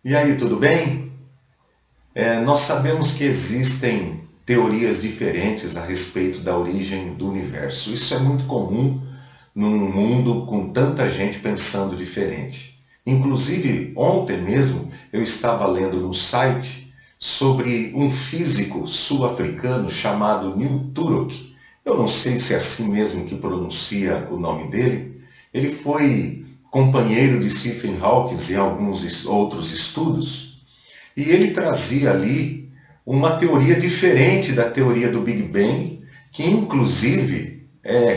E aí, tudo bem? Nós sabemos que existem teorias diferentes a respeito da origem do universo. Isso é muito comum num mundo com tanta gente pensando diferente. Inclusive, ontem mesmo eu estava lendo num site sobre um físico sul-africano chamado Neil Turok. Eu não sei se é assim mesmo que pronuncia o nome dele. Ele foi companheiro de Stephen Hawking em alguns outros estudos. E ele trazia ali uma teoria diferente da teoria do Big Bang, que inclusive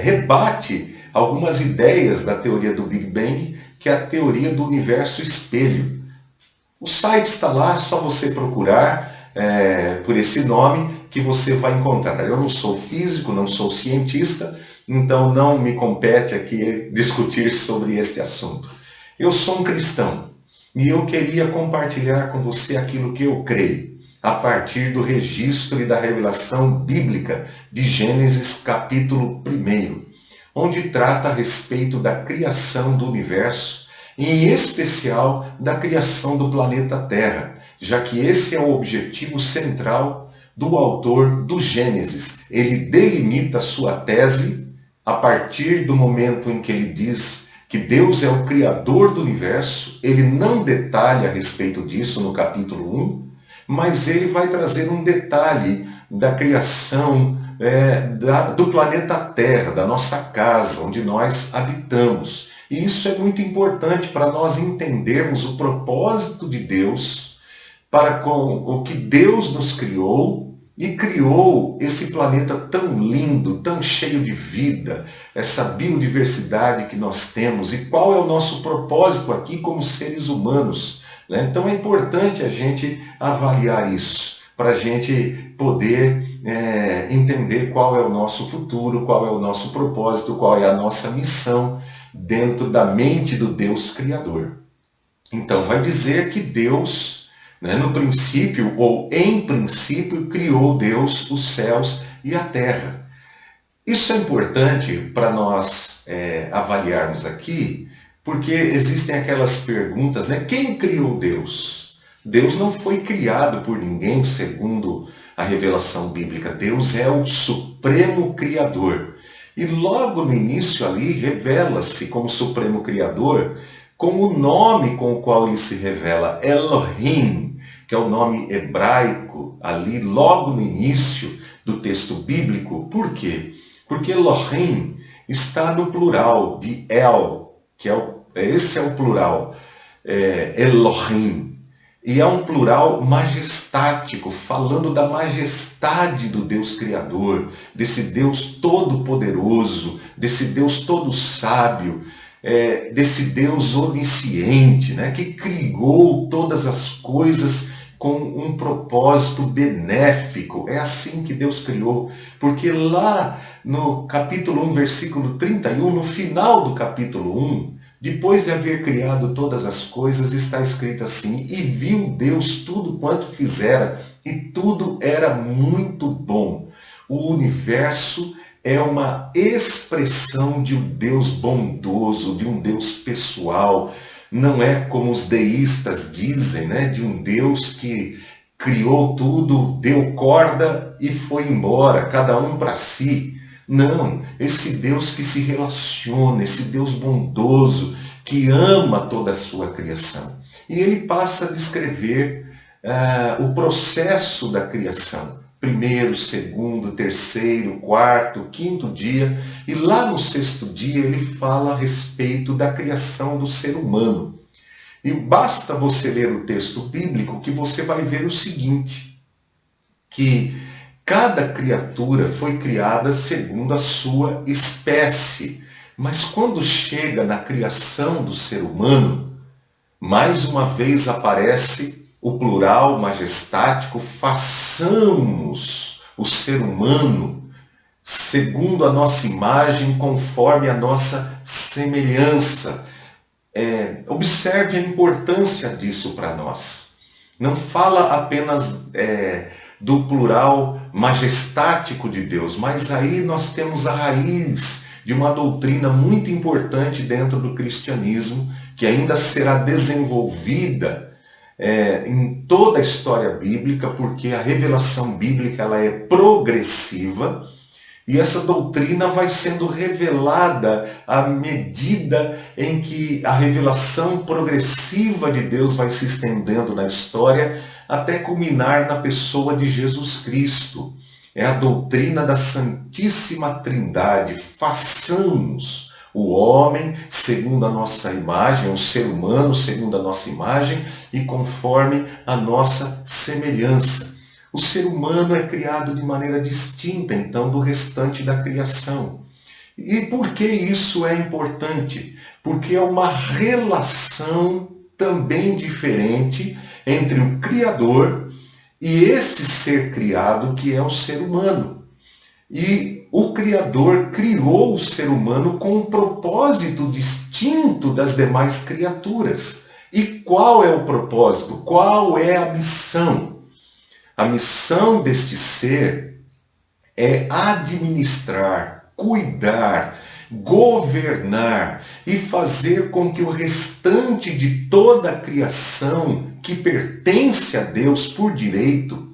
rebate algumas ideias da teoria do Big Bang, que é a teoria do universo espelho. O site está lá, é só você procurar por esse nome que você vai encontrar. Eu não sou físico, não sou cientista, então não me compete aqui discutir sobre este assunto. Eu sou um cristão. E eu queria compartilhar com você aquilo que eu creio, a partir do registro e da revelação bíblica de Gênesis capítulo 1, onde trata a respeito da criação do universo, e em especial da criação do planeta Terra, já que esse é o objetivo central do autor do Gênesis. Ele delimita sua tese a partir do momento em que ele diz que Deus é o Criador do universo. Ele não detalha a respeito disso no capítulo 1, mas ele vai trazer um detalhe da criação do planeta Terra, da nossa casa, onde nós habitamos. E isso é muito importante para nós entendermos o propósito de Deus para com o que Deus nos criou e criou esse planeta tão lindo, tão cheio de vida, essa biodiversidade que nós temos e qual é o nosso propósito aqui como seres humanos. Então é importante a gente avaliar isso, para a gente poder entender qual é o nosso futuro, qual é o nosso propósito, qual é a nossa missão dentro da mente do Deus Criador. Então vai dizer que Deus, no princípio, ou em princípio, criou Deus os céus e a terra. Isso é importante para nós avaliarmos aqui, porque existem aquelas perguntas, quem criou Deus? Deus não foi criado por ninguém, segundo a revelação bíblica. Deus é o supremo criador. E logo no início ali, revela-se como supremo criador, com o nome com o qual ele se revela, Elohim, que é o nome hebraico, ali logo no início do texto bíblico. Por quê? Porque Elohim está no plural de El, que esse é o plural, Elohim. E é um plural majestático, falando da majestade do Deus Criador, desse Deus todo-poderoso, desse Deus todo-sábio, desse Deus onisciente, que criou todas as coisas com um propósito benéfico. É assim que Deus criou, porque lá no capítulo 1, versículo 31, no final do capítulo 1, depois de haver criado todas as coisas, está escrito assim: e viu Deus tudo quanto fizera, e tudo era muito bom. O universo é uma expressão de um Deus bondoso, de um Deus pessoal. Não é como os deístas dizem, de um Deus que criou tudo, deu corda e foi embora, cada um para si. Não, esse Deus que se relaciona, esse Deus bondoso, que ama toda a sua criação. E ele passa a descrever o processo da criação. Primeiro, segundo, terceiro, quarto, quinto dia. E lá no sexto dia ele fala a respeito da criação do ser humano. E basta você ler o texto bíblico que você vai ver o seguinte, que cada criatura foi criada segundo a sua espécie. Mas quando chega na criação do ser humano, mais uma vez aparece o plural majestático: façamos o ser humano segundo a nossa imagem, conforme a nossa semelhança. Observe a importância disso para nós. Não fala apenas do plural majestático de Deus, mas aí nós temos a raiz de uma doutrina muito importante dentro do cristianismo, que ainda será desenvolvida em toda a história bíblica, porque a revelação bíblica ela é progressiva, e essa doutrina vai sendo revelada à medida em que a revelação progressiva de Deus vai se estendendo na história, até culminar na pessoa de Jesus Cristo. É a doutrina da Santíssima Trindade. Façamos o homem segundo a nossa imagem, o ser humano segundo a nossa imagem e conforme a nossa semelhança. O ser humano é criado de maneira distinta, então, do restante da criação. E por que isso é importante? Porque é uma relação também diferente entre o Criador e esse ser criado que é o ser humano. E o Criador criou o ser humano com um propósito distinto das demais criaturas. E qual é o propósito? Qual é a missão? A missão deste ser é administrar, cuidar, governar e fazer com que o restante de toda a criação que pertence a Deus por direito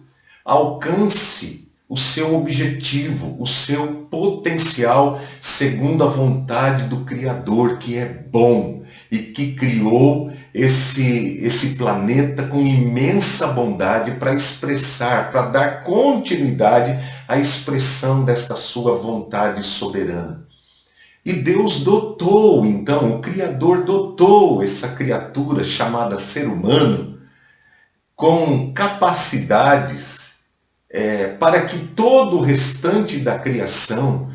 alcance o seu objetivo, o seu potencial, segundo a vontade do Criador, que é bom e que criou esse planeta com imensa bondade para expressar, para dar continuidade à expressão desta sua vontade soberana. E Deus dotou, então, o Criador dotou essa criatura chamada ser humano com capacidades para que todo o restante da criação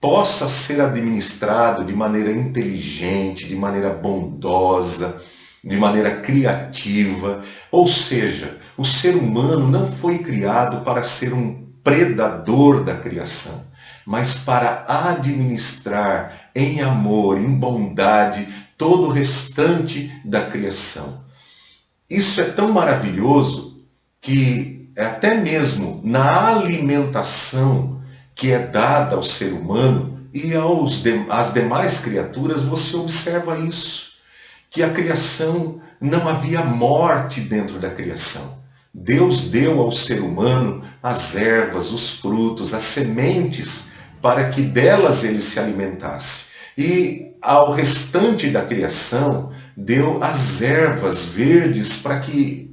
possa ser administrado de maneira inteligente, de maneira bondosa, de maneira criativa. Ou seja, o ser humano não foi criado para ser um predador da criação, mas para administrar em amor, em bondade, todo o restante da criação. Isso é tão maravilhoso que até mesmo na alimentação que é dada ao ser humano e às demais criaturas, você observa isso, que a criação não havia morte dentro da criação. Deus deu ao ser humano as ervas, os frutos, as sementes, para que delas ele se alimentasse. E ao restante da criação, deu as ervas verdes para que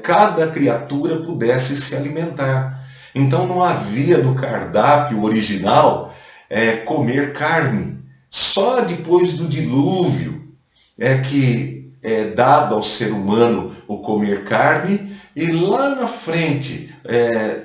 cada criatura pudesse se alimentar. Então não havia no cardápio original comer carne. Só depois do dilúvio é que é dado ao ser humano o comer carne, e lá na frente,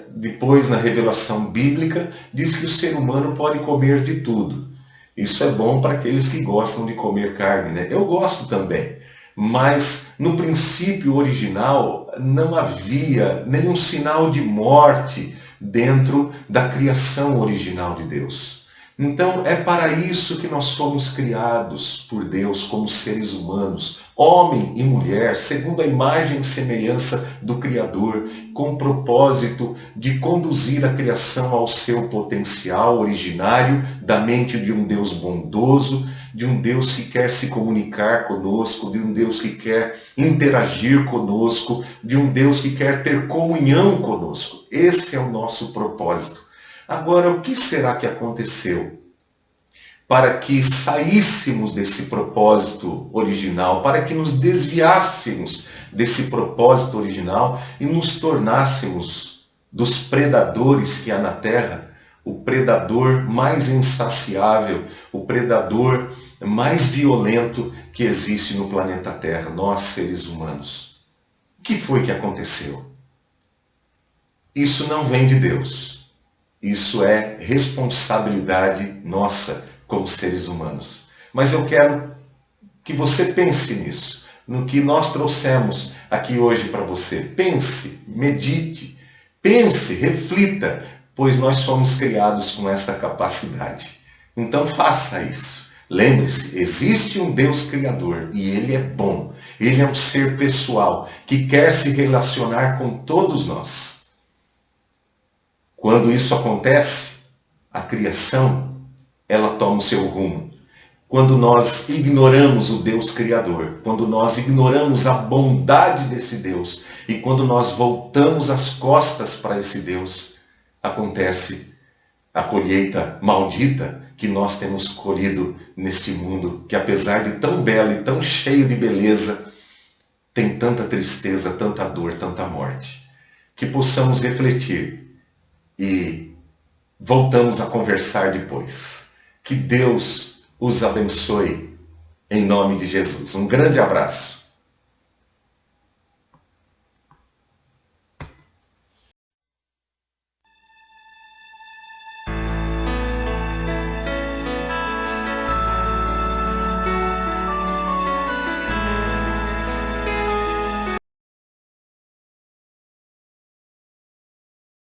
depois na revelação bíblica, diz que o ser humano pode comer de tudo. Isso é bom para aqueles que gostam de comer carne, né? Eu gosto também. Mas no princípio original não havia nenhum sinal de morte dentro da criação original de Deus. Então é para isso que nós somos criados por Deus como seres humanos, homem e mulher, segundo a imagem e semelhança do Criador, com o propósito de conduzir a criação ao seu potencial originário, da mente de um Deus bondoso, de um Deus que quer se comunicar conosco, de um Deus que quer interagir conosco, de um Deus que quer ter comunhão conosco. Esse é o nosso propósito. Agora, o que será que aconteceu para que saíssemos desse propósito original, para que nos desviássemos desse propósito original e nos tornássemos dos predadores que há na Terra, o predador mais insaciável, o predador mais violento que existe no planeta Terra, nós seres humanos? O que foi que aconteceu? Isso não vem de Deus. Isso é responsabilidade nossa como seres humanos. Mas eu quero que você pense nisso, no que nós trouxemos aqui hoje para você. Pense, medite, pense, reflita, pois nós fomos criados com essa capacidade. Então faça isso. Lembre-se, existe um Deus Criador e Ele é bom. Ele é um ser pessoal que quer se relacionar com todos nós. Quando isso acontece, a criação, ela toma o seu rumo. quando nós ignoramos o Deus Criador, quando nós ignoramos a bondade desse Deus e quando nós voltamos as costas para esse Deus, acontece a colheita maldita que nós temos colhido neste mundo, que apesar de tão belo e tão cheio de beleza, tem tanta tristeza, tanta dor, tanta morte. Que possamos refletir e voltamos a conversar depois. Que Deus os abençoe em nome de Jesus. Um grande abraço.